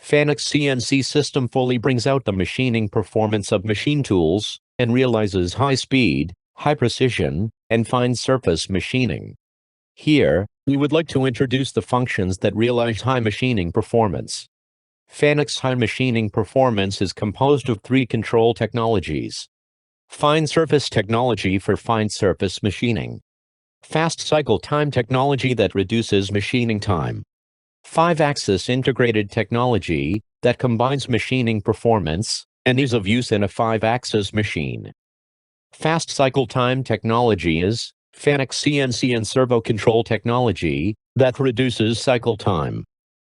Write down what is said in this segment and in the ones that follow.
FANUC CNC system fully brings out the machining performance of machine tools and realizes high speed, high precision, and fine surface machining. Here, we would like to introduce the functions that realize high machining performance. FANUC's high machining performance is composed of three control technologies. Fine surface technology for fine surface machining. Fast cycle time technology that reduces machining time. 5-axis integrated technology that combines machining performance and ease of use in a 5-axis machine. Fast cycle time technology is FANUC CNC and servo control technology that reduces cycle time.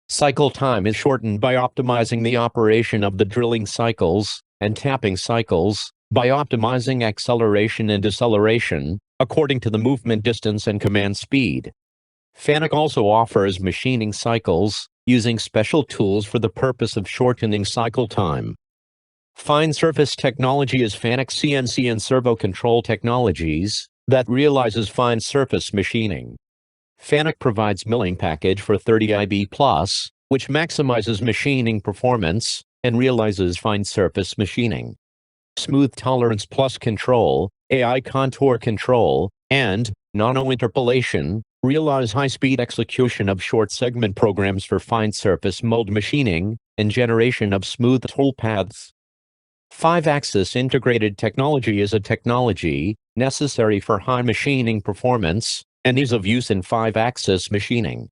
Cycle time is shortened by optimizing the operation of the drilling cycles and tapping cycles by optimizing acceleration and deceleration according to the movement distance and command speed. FANUC also offers machining cycles using special tools for the purpose of shortening cycle time. Fine surface technology is FANUC CNC and servo control technologies that realizes fine surface machining. FANUC provides milling package for 30 IB+, which maximizes machining performance and realizes fine surface machining. Smooth tolerance plus control, AI contour control, and nano-interpolation realize high-speed execution of short segment programs for fine surface mold machining and generation of smooth tool paths. 5-axis integrated technology is a technology necessary for high machining performance and ease of use in 5-axis machining.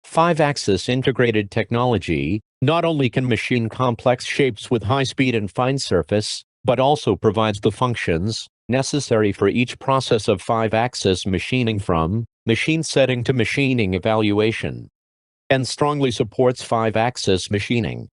5-axis integrated technology not only can machine complex shapes with high speed and fine surface, but also provides the functions necessary for each process of 5-axis machining from machine setting to machining evaluation, and strongly supports 5-axis machining.